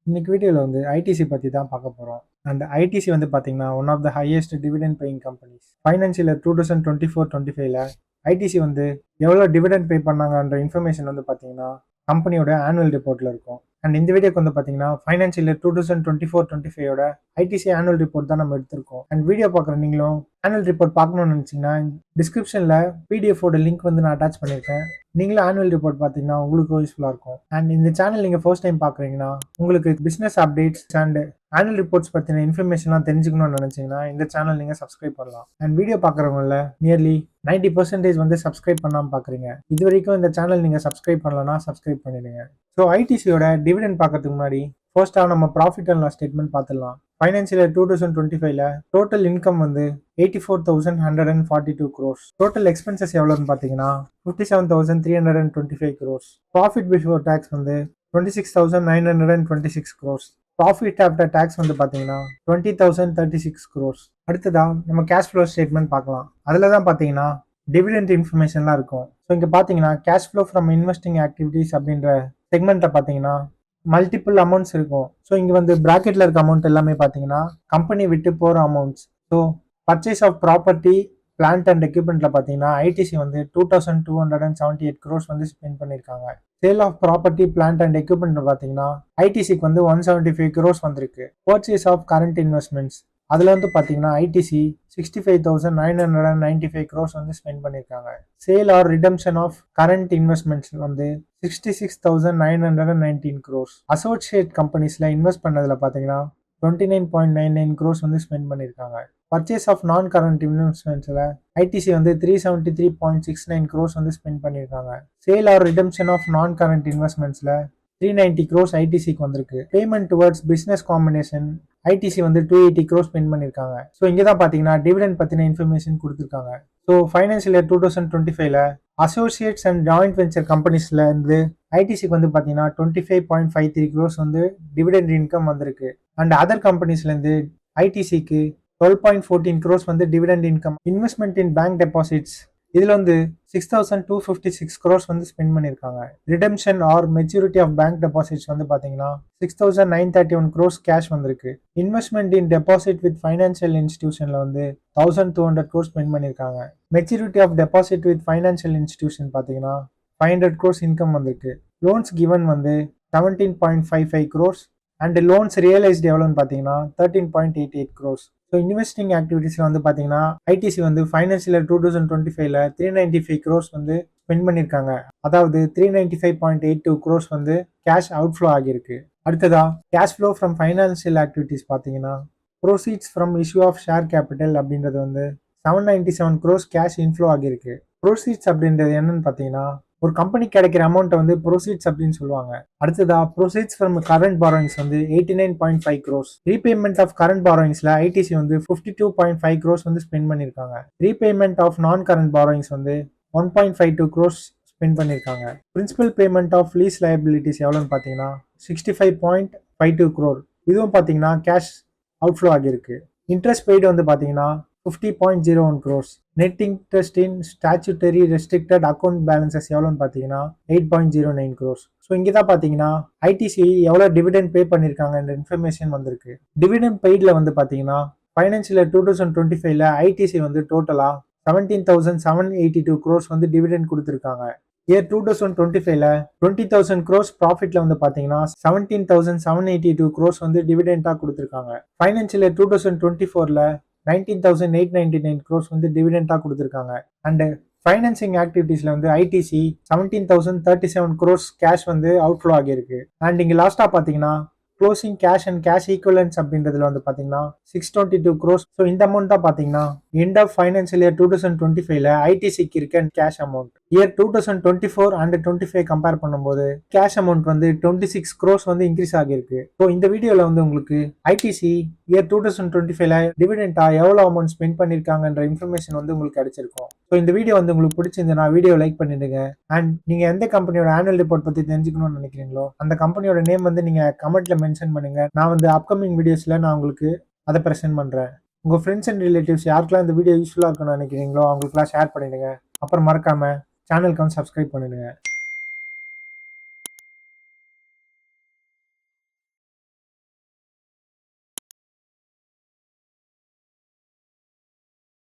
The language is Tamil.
இன்னைக்கு வீடியோவில் வந்து ஐடிசி பற்றி தான் பார்க்க போகிறோம். அண்ட் ஐடிசி வந்து பார்த்தீங்கன்னா one of the highest dividend paying companies. Financial 2024-25ல ஐடிசி வந்து எவ்வளோ டிவிடெண்ட் பே பண்ணாங்கன்ற இன்ஃபர்மேஷன் வந்து பார்த்தீங்கன்னா கம்பெனியோட ஆனுவல் ரிப்போர்ட்டில் இருக்கும். அண்ட் இந்த வீடியோக்கு வந்து பார்த்தீங்கன்னா ஃபைனான்சியல் 2024-25 ஐடிசி ஆனுவல் ரிப்போர்ட் தான் நம்ம எடுத்திருக்கோம். அண்ட் வீடியோ பார்க்குற நீங்களும் ஆனுவல் ரிப்போர்ட் பார்க்கணும்னு நினச்சிங்கன்னா டிஸ்கிரிப்ஷனில் பிடிஎஃபோட லிங்க் வந்து நான் அட்டாச் பண்ணியிருக்கேன். நீங்களும் ஆனுவல் ரிப்போர்ட் பார்த்தீங்கன்னா உங்களுக்கு யூஸ்ஃபுல்லாக இருக்கும். அண்ட் இந்த சேனல் நீங்கள் ஃபர்ஸ்ட் டைம் பார்க்குறீங்கன்னா உங்களுக்கு business updates and annual reports பற்றின இன்ஃபர்மேஷன்லாம் தெரிஞ்சுக்கணும்னு நினச்சிங்கன்னா இந்த சேனல் நீங்கள் சப்ஸ்கிரைப் பண்ணலாம். அண்ட் வீடியோ பார்க்குறவங்கள நியர்லி 90% வந்து சப்ஸ்கிரைப் பண்ணாமல் பார்க்குறீங்க. இது வரைக்கும் இந்த சேனல் நீங்கள் சப்ஸ்கிரைப் பண்ணலன்னா சப்ஸ்கிரைப் பண்ணிடுங்க. ஸோ ஐடிசியோட டிவிடெண்ட் பார்க்கறதுக்கு முன்னாடி ஃபர்ஸ்ட்டாக நம்ம ப்ராஃபிட் அண்ட் லாஸ் ஸ்டேட்மெண்ட் பார்த்துடலாம். ஃபைனான்சியல் 2025ல டோட்டல் இன்கம் வந்து 84,142 crores. டோட்டல் எக்ஸ்பென்சஸ் எவ்வளோன்னு பார்த்தீங்கன்னா 57,325 crores. ப்ராஃபிட் பிஃபோர் டேக்ஸ் வந்து 26,926 crores. ப்ராஃபிட் ஆஃப்டர் டேக்ஸ் வந்து பார்த்தீங்கன்னா 20,036 crores. அடுத்ததா நம்ம கேஷ் ஃப்ளோ ஸ்டேட்மெண்ட் பார்க்கலாம். அதில் தான் பார்த்தீங்கன்னா டிவிடெண்ட் இன்ஃபர்மேஷன்லாம் இருக்கும். ஸோ இங்கே பார்த்தீங்கன்னா cash flow from investing activities அப்படின்ற செக்மெண்ட்டை பார்த்தீங்கன்னா மல்டிபிள் அமௌண்ட்ஸ் இருக்கும். ஸோ இங்கே வந்து ப்ராக்கெட்டில் இருக்க அமௌண்ட் எல்லாமே பார்த்தீங்கன்னா கம்பெனி விட்டு போகிற amounts. So purchase of property plant and எக்யூப்மெண்ட்டில் பார்த்தீங்கன்னா ஐடிசி வந்து 2,278 crores வந்து ஸ்பெண்ட் பண்ணியிருக்காங்க. Sale of property plant and equipment பார்த்தீங்கன்னா ஐடிசிக்கு வந்து 175 crores வந்திருக்கு. பர்ச்சேஸ் ஆஃப் கரண்ட் இன்வெஸ்ட்மெண்ட்ஸ் அதில் வந்து பார்த்தீங்கன்னா ஐடிசி 65,995 crores வந்து ஸ்பெண்ட் பண்ணியிருக்காங்க. Sale or redemption of current investments வந்து 66,919 crores. அசோசியேட் கம்பெனிஸில் இன்வெஸ்ட் பண்ணதில் பார்த்தீங்கன்னா 29.99 crores வந்து ஸ்பெண்ட் பண்ணியிருக்காங்க. Purchase of non current இன்வெஸ்ட்மெண்ட்ஸில் ITC வந்து 373.69 crores வந்து ஸ்பெண்ட் பண்ணியிருக்காங்க. Sale or redemption of non current இன்வெஸ்ட்மெண்ட்ஸில் 390 crores ஐடிசிக்கு வந்திருக்கு. Payment towards business combination ITC வந்து 280 crores ஸ்பெண்ட் பண்ணியிருக்காங்க. ஸோ இங்கே தான் பார்த்தீங்கன்னா டிவிடெண்ட் பற்றின இன்ஃபர்மேஷன் கொடுத்துருக்காங்க. ஸோ ஃபைனான்சியல் 2025ல அசோசியேட்ஸ் அண்ட் ஜாயிண்ட் வெஞ்சர் கம்பெனிஸ்ல இருந்து ஐடிசிக்கு வந்து பார்த்தீங்கன்னா 25.53 crores வந்து டிவிடெண்ட் இன்கம் வந்திருக்கு. அண்ட் அதர் கம்பெனிஸ்லேருந்து ஐடிசிக்கு 12.14 crores வந்து dividend income. Investment in bank deposits இதில் வந்து 6,256 crores வந்து ஸ்பெண்ட் பண்ணியிருக்காங்க. Redemption or maturity of bank deposits வந்து பார்த்தீங்கன்னா 6,931 crores கேஷ் வந்திருக்கு. Investment in deposit with financial இன்ஸ்டிடியூஷனில் வந்து 1,200 crores ஸ்பெண்ட் பண்ணியிருக்காங்க. Maturity of deposit with financial institution பார்த்தீங்கன்னா 500 crores இன்கம் வந்திருக்கு. லோன்ஸ் கிவன் வந்து 17.55 crores அண்ட் லோன்ஸ் ரியலைஸ்டு எவ்வளோன்னு பார்த்தீங்கன்னா 13.88 crores. ஸோ இன்வெஸ்டிங் ஆக்டிவிட்டீஸில் வந்து பார்த்தீங்கன்னா ஐடிசி வந்து ஃபைனான்சியல் 2025ல 395 crores வந்து ஸ்பெண்ட் பண்ணியிருக்காங்க. அதாவது 395.82 crores வந்து கேஷ் அவுட்ஃப்ளோ ஆகியிருக்கு. அடுத்ததா cash flow from financial activities பார்த்தீங்கன்னா proceeds from issue of share capital அப்படின்றது வந்து 797 crores கேஷ் இன்ஃப்ளோ ஆகியிருக்கு. ப்ரோசீட்ஸ் அப்படின்றது என்னன்னு பார்த்தீங்கன்னா ஒரு கம்பெனி கிடைக்கிற அமௌண்ட்டை வந்து ப்ரோசீட்ஸ் அப்படின்னு சொல்லுவாங்க. அடுத்ததா ப்ரோசீட்ஸ் ஃப்ரம் கரண்ட் பாரோயிங்ஸ் வந்து 89.5 crores. ரீபேமெண்ட் ஆஃப் கரண்ட் பாரோயிங்ஸ்ல ஐடிசி வந்து 52.5 crores வந்து ஸ்பெண்ட் பண்ணியிருக்காங்க. Repayment of non current borrowings வந்து 1.52 crores ஸ்பெண்ட் பண்ணியிருக்காங்க. Principal payment of lease liabilities எவ்வளோன்னு பார்த்தீங்கன்னா 65.52 crore. இதுவும் பார்த்தீங்கன்னா கேஷ் அவுட்ஃப்ளோ ஆகியிருக்கு. இன்ட்ரெஸ்ட் பெய்டு வந்து பார்த்தீங்கன்னா 50.01 crores. Net interest in statutory restricted account balances எவ்வளோன்னு பார்த்தீங்கன்னா 8.09 crores. ஸோ இங்கே தான் பார்த்தீங்கன்னா ஐடிசி எவ்வளோ டிவிடெண்ட் பே பண்ணியிருக்காங்கன்ற இன்ஃபர்மேஷன் வந்திருக்கு. டிவிடெண்ட் பெய்டில் வந்து பார்த்தீங்கன்னா ஃபைனான்சியல் 2025ல ஐடிசி வந்து டோட்டலாக 17,782 crores வந்து டிவிடெண்ட் கொடுத்துருக்காங்க. இயர் 2025ல 20,000 crores ப்ராஃபிட்ல வந்து பார்த்தீங்கன்னா 17,782 crores வந்து டிவிடெண்டாக கொடுத்துருக்காங்க. ஃபைனான்சியல் 2024ல 19,899 crores வந்து டிவிடெண்டாக கொடுத்துருக்காங்க. அண்ட் ஃபைனான்சிங் ஆக்டிவிட்டீஸில் வந்து ஐடிசி 17,037 crores கேஷ் வந்து அவுட்ஃப்ளோ ஆகியிருக்கு. அண்ட் இங்கே லாஸ்ட்டாக பார்த்தீங்கன்னா closing cash and cash equivalence அப்படின்றதுல வந்து பார்த்தீங்கன்னா 622 crores. ஸோ இந்த அமௌண்ட் தான் பார்த்தீங்கன்னா எண்ட் ஆஃப் ஃபைனான்சியல் இயர் 2025ல ஐடிசிக்கு இருக்க cash amount. Year 2024 and 25 compare பண்ணும்போது கேஷ் அமௌண்ட் வந்து 26 crores வந்து இன்க்ரீஸ் ஆகியிருக்கு. ஸோ இந்த வீடியோவில் வந்து உங்களுக்கு ஐடிசி இயர் 2025ல டிவிடெண்டா எவ்வளோ அமௌண்ட் ஸ்பெண்ட் பண்ணியிருக்காங்கன்ற இன்ஃபர்மேஷன் வந்து உங்களுக்கு கிடைச்சிருக்கும். ஸோ இந்த வீடியோ வந்து உங்களுக்கு பிடிச்சிருந்ததுன்னா வீடியோ லைக் பண்ணிடுங்க. அண்ட் நீங்கள் எந்த கம்பெனியோட ஆனுவல் ரிப்போர்ட் பற்றி தெரிஞ்சுக்கணும்னு நினைக்கிறீங்களோ அந்த கம்பெனியோட நேம் வந்து நீங்கள் கமெண்ட்ல மென்ஷன் பண்ணுங்க. நான் வந்து அப்கமிங் வீடியோஸில் நான் உங்களுக்கு அதை ப்ரெசென்ட் பண்ணுறேன். உங்கள் ஃப்ரெண்ட்ஸ் அண்ட் ரிலேட்டிவ்ஸ் யாருக்கெல்லாம் இந்த வீடியோ யூஸ்ஃபுல்லாக இருக்குன்னு நினைக்கிறீங்களோ அவங்களுக்குலாம் ஷேர் பண்ணிடுங்க. அப்புறம் மறக்காமல் சேனலுக்கு வந்து சப்ஸ்கிரைப் பண்ணிடுங்க.